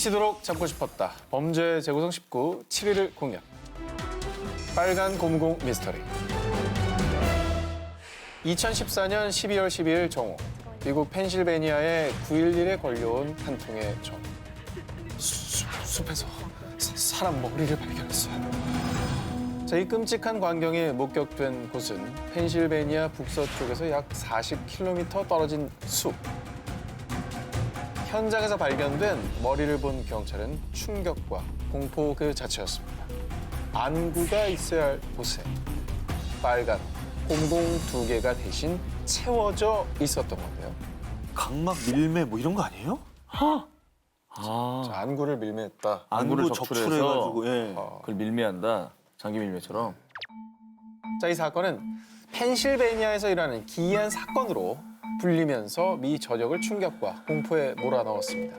미치도록 잡고 싶었다. 범죄 재구성 19, 7위를 공략. 빨간 고무공 미스터리. 2014년 12월 12일 정오. 미국 펜실베니아의 9.11에 걸려온 한 통의 전. 숲에서 사람 머리를 발견했어요. 자, 이 끔찍한 광경이 목격된 곳은 펜실베니아 북서쪽에서 약 40km 떨어진 숲. 현장에서 발견된 머리를 본 경찰은 충격과 공포 그 자체였습니다. 안구가 있어야 할 곳에 빨간 곰공 2개가 대신 채워져 있었던 건데요. 각막 밀매 뭐 이런 거 아니에요? 자, 안구를 밀매했다. 안구를 적출해가지고 예. 그걸 밀매한다. 장기 밀매처럼. 자, 이 사건은 펜실베니아에서 일어나는 기이한 사건으로 불리면서 미 전역을 충격과 공포에 몰아넣었습니다.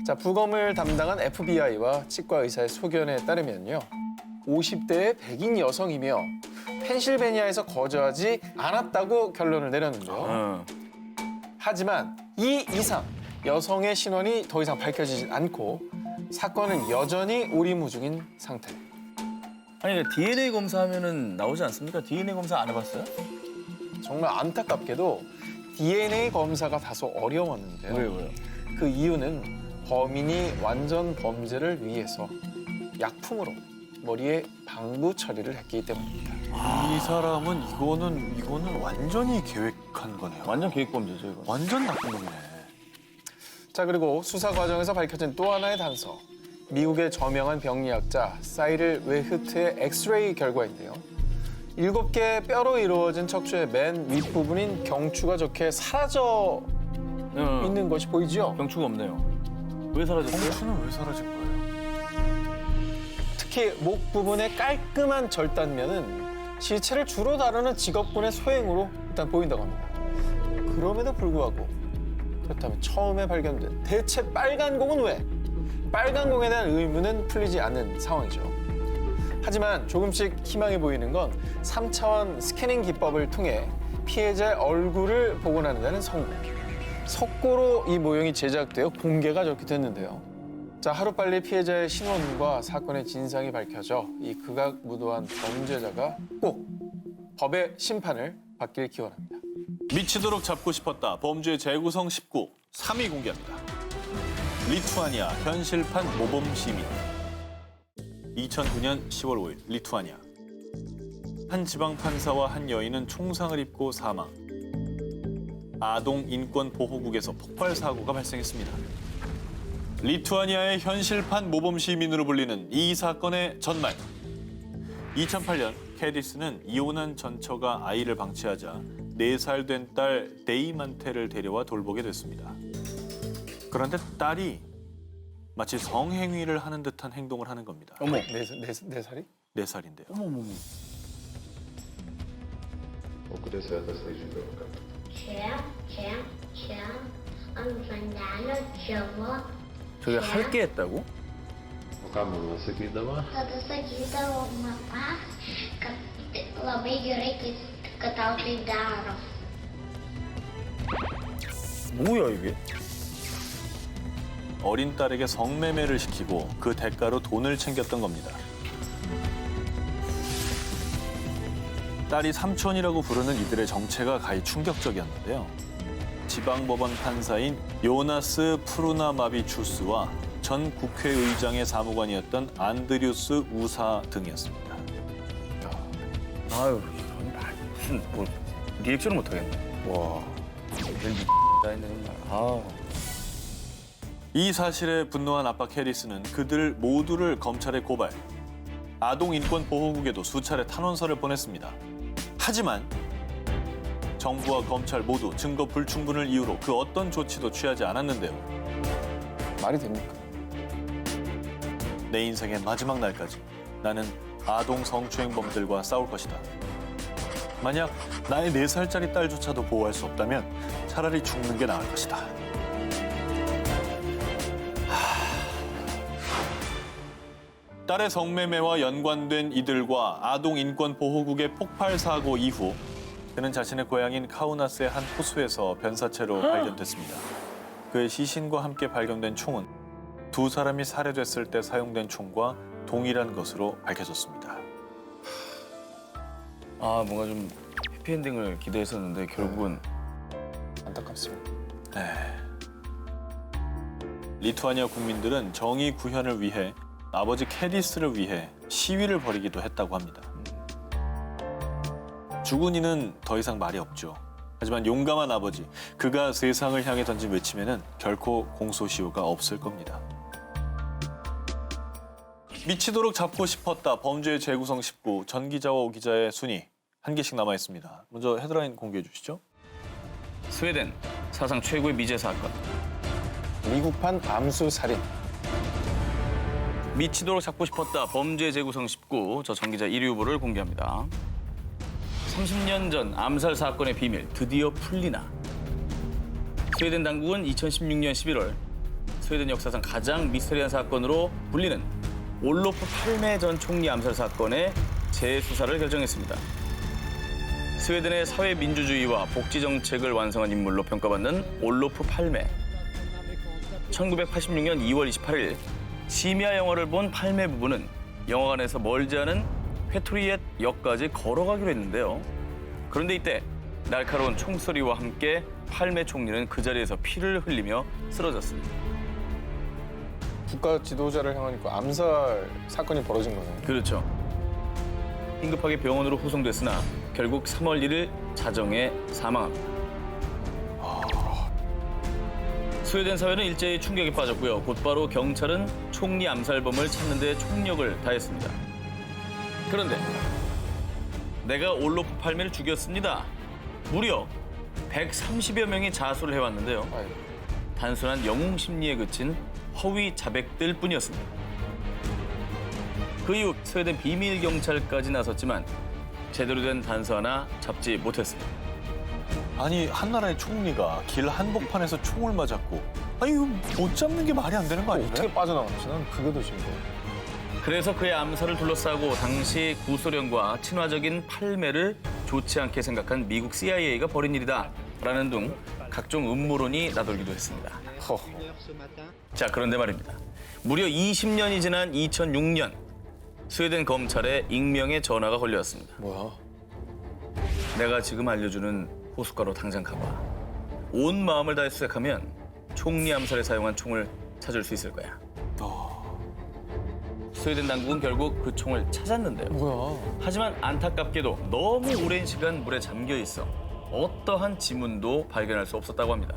자, 부검을 담당한 FBI와 치과 의사의 소견에 따르면요. 50대의 백인 여성이며 펜실베니아에서 거주하지 않았다고 결론을 내렸는데요. 하지만 이 이상 여성의 신원이 더 이상 밝혀지지 않고 사건은 여전히 오리무중인 상태. 아니, 그러니까 DNA 검사하면은 나오지 않습니까? DNA 검사 안 해봤어요? 정말 안타깝게도 DNA 검사가 다소 어려웠는데요. 왜요? 그 이유는 범인이 완전 범죄를 위해서 약품으로 머리에 방부 처리를 했기 때문입니다. 이 사람은 이거는 완전히 계획한 거네요. 완전 계획범죄죠, 이거. 완전 나쁜 놈이네. 자, 그리고 수사 과정에서 밝혀진 또 하나의 단서. 미국의 저명한 병리학자 사이를 웨흐트의 엑스레이 결과인데요. 7개의 뼈로 이루어진 척추의 맨 윗부분인 경추가 좋게 사라져 있는 것이 보이죠? 병추가 없네요. 왜 사라졌어요? 청춘은 왜 사라진 거예요? 특히 목 부분의 깔끔한 절단면은 시체를 주로 다루는 직업군의 소행으로 일단 보인다고 합니다. 그럼에도 불구하고 그렇다면 처음에 발견된 대체 빨간 공은 왜? 빨간 공에 대한 의문은 풀리지 않는 상황이죠. 하지만 조금씩 희망이 보이는 건 3차원 스캐닝 기법을 통해 피해자의 얼굴을 복원하는 성공. 석고로 이 모형이 제작되어 공개가 저렇게 됐는데요. 자, 하루빨리 피해자의 신원과 사건의 진상이 밝혀져 이 극악무도한 범죄자가 꼭 법의 심판을 받길 기원합니다. 미치도록 잡고 싶었다. 범죄 재구성 19, 3위 공개합니다. 리투아니아 현실판 모범 시민. 2009년 10월 5일 리투아니아. 한 지방 판사와 한 여인은 총상을 입고 사망. 아동 인권 보호국에서 폭발 사고가 발생했습니다. 리투아니아의 현실판 모범 시민으로 불리는 이 사건의 전말. 2008년 캐디스는 이혼한 전처가 아이를 방치하자 4살 된 딸 데이만테를 데려와 돌보게 됐습니다. 그런데 딸이 마치 성행위를 하는 듯한 행동을 하는 겁니다. 어머, 네 살이? 4살인데요. 어머머머. Куда это слышит только? Чем? Он фонтану чего? 저게 할게 했다고? Kamu sakydama? Tada sakydavo mama, kad labai gerai, kad tau tai daro. 뭐야, 이게? 어린 딸에게 성매매를 시키고 그 대가로 돈을 챙겼던 겁니다. 딸이 삼촌이라고 부르는 이들의 정체가 가히 충격적이었는데요. 지방법원 판사인 요나스 프루나마비추스와 전 국회의장의 사무관이었던 안드류스 우사 등이었습니다. 아유, 무슨 뭐 리액션을 못 하겠네. 와, 왠지 다 했네. 아, 이 사실에 분노한 아빠 캐리스는 그들 모두를 검찰에 고발. 아동 인권 보호국에도 수차례 탄원서를 보냈습니다. 하지만 정부와 검찰 모두 증거 불충분을 이유로 그 어떤 조치도 취하지 않았는데요. 말이 됩니까? 내 인생의 마지막 날까지 나는 아동 성추행범들과 싸울 것이다. 만약 나의 4살짜리 딸조차도 보호할 수 없다면 차라리 죽는 게 나을 것이다. 딸의 성매매와 연관된 이들과 아동인권보호국의 폭발 사고 이후 그는 자신의 고향인 카우나스의 한 호수에서 변사체로 발견됐습니다. 그의 시신과 함께 발견된 총은 두 사람이 살해됐을 때 사용된 총과 동일한 것으로 밝혀졌습니다. 아, 뭔가 좀 해피엔딩을 기대했었는데 결국은 안타깝습니다. 리투아니아 국민들은 정의 구현을 위해 아버지 캐디스를 위해 시위를 벌이기도 했다고 합니다. 죽은 이는 더 이상 말이 없죠. 하지만 용감한 아버지, 그가 세상을 향해 던진 외침에는 결코 공소시효가 없을 겁니다. 미치도록 잡고 싶었다. 범죄의 재구성 19. 전 기자와 오 기자의 순위 한 개씩 남아 있습니다. 먼저 헤드라인 공개해 주시죠. 스웨덴 사상 최고의 미제 사건. 미국판 암수 살인. 미치도록 잡고 싶었다. 범죄 재구성 19. 저 전기자 1위 후보를 공개합니다. 30년 전 암살 사건의 비밀 드디어 풀리나. 스웨덴 당국은 2016년 11월 스웨덴 역사상 가장 미스터리한 사건으로 불리는 올로프 팔메 전 총리 암살 사건의 재수사를 결정했습니다. 스웨덴의 사회민주주의와 복지 정책을 완성한 인물로 평가받는 올로프 팔메. 1986년 2월 28일 심야 영화를 본 팔메 부부는 영화관에서 멀지 않은 회토리엣 역까지 걸어가기로 했는데요. 그런데 이때 날카로운 총소리와 함께 팔메 총리는 그 자리에서 피를 흘리며 쓰러졌습니다. 국가 지도자를 향한 그 암살 사건이 벌어진 거네요. 그렇죠. 긴급하게 병원으로 후송됐으나 결국 3월 1일 자정에 사망합니다. 스웨덴 사회는 일제히 충격에 빠졌고요. 곧바로 경찰은 총리 암살범을 찾는 데 총력을 다했습니다. 그런데 내가 올로프 팔메를 죽였습니다. 무려 130여 명이 자수를 해왔는데요. 아이고. 단순한 영웅 심리에 그친 허위 자백들 뿐이었습니다. 그 이후 스웨덴 비밀 경찰까지 나섰지만 제대로 된 단서 하나 잡지 못했습니다. 아니 한 나라의 총리가 길 한복판에서 총을 맞았고 아니 이거 못 잡는 게 말이 안 되는 거 아닌가요? 어떻게 빠져나갔지? 난 그게 더 신기해. 그래서 그의 암살을 둘러싸고 당시 구소련과 친화적인 팔메를 좋지 않게 생각한 미국 CIA가 벌인 일이다라는 등 각종 음모론이 나돌기도 했습니다. 허허. 자, 그런데 말입니다. 무려 20년이 지난 2006년 스웨덴 검찰에 익명의 전화가 걸려왔습니다. 뭐야? 내가 지금 알려주는 호숫가로 당장 가봐. 온 마음을 다해 수색하면 총리 암살에 사용한 총을 찾을 수 있을 거야. 스웨덴 당국은 결국 그 총을 찾았는데요. 뭐야? 하지만 안타깝게도 너무 오랜 시간 물에 잠겨 있어 어떠한 지문도 발견할 수 없었다고 합니다.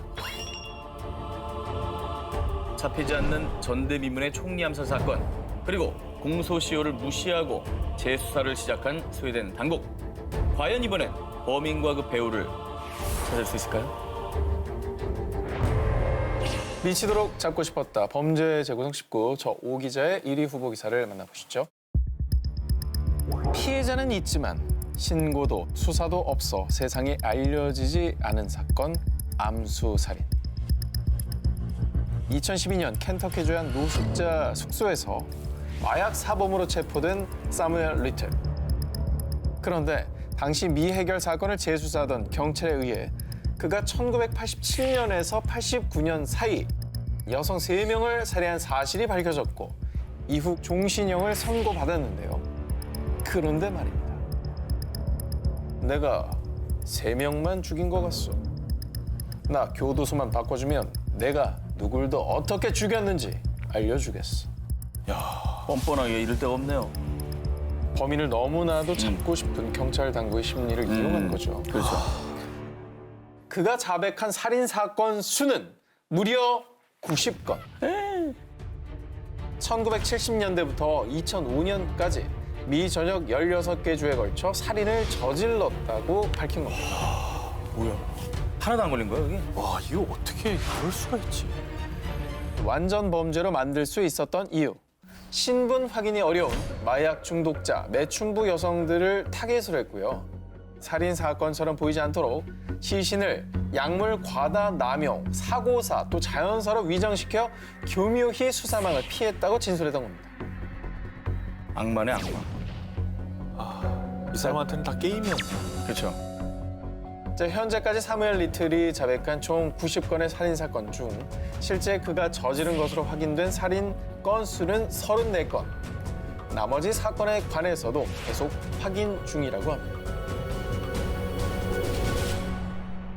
잡히지 않는 전대미문의 총리 암살 사건, 그리고 공소시효를 무시하고 재수사를 시작한 스웨덴 당국. 과연 이번엔 범인과 그 배우를 찾을 수 있을까요? 미치도록 잡고 싶었다. 범죄 재구성 19. 저 오 기자의 1위 후보 기사를 만나보시죠. 피해자는 있지만 신고도 수사도 없어 세상에 알려지지 않은 사건 암수살인. 2012년 켄터키주의 한 노숙자 숙소에서 마약 사범으로 체포된 사무엘 리틀. 그런데 당시 미해결 사건을 재수사하던 경찰에 의해 그가 1987년에서 89년 사이 여성 3명을 살해한 사실이 밝혀졌고 이후 종신형을 선고받았는데요. 그런데 말입니다. 내가 3명만 죽인 것 같소. 나 교도소만 바꿔주면 내가 누굴 더 어떻게 죽였는지 알려주겠어. 뻔뻔하게 이럴 데가 없네요. 범인을 너무나도 잡고 싶은 경찰 당국의 심리를 이용한 거죠. 그렇죠. 그가 자백한 살인 사건 수는 무려 90건. 1970년대부터 2005년까지 미 전역 16개 주에 걸쳐 살인을 저질렀다고 밝힌 겁니다. 뭐야? 하나도 안 걸린 거야, 여기? 와 이거 어떻게 그럴 수가 있지? 완전 범죄로 만들 수 있었던 이유. 신분 확인이 어려운 마약 중독자, 매춘부 여성들을 타겟으로 했고요. 살인 사건처럼 보이지 않도록 시신을 약물 과다 남용, 사고사, 또 자연사로 위장시켜 교묘히 수사망을 피했다고 진술했던 겁니다. 악마네, 악마. 이 사람한테는 다 게임이었네. 그렇죠. 자, 현재까지 사무엘 리틀이 자백한 총 90건의 살인 사건 중 실제 그가 저지른 것으로 확인된 살인 건수는 34건. 나머지 사건에 관해서도 계속 확인 중이라고 합니다.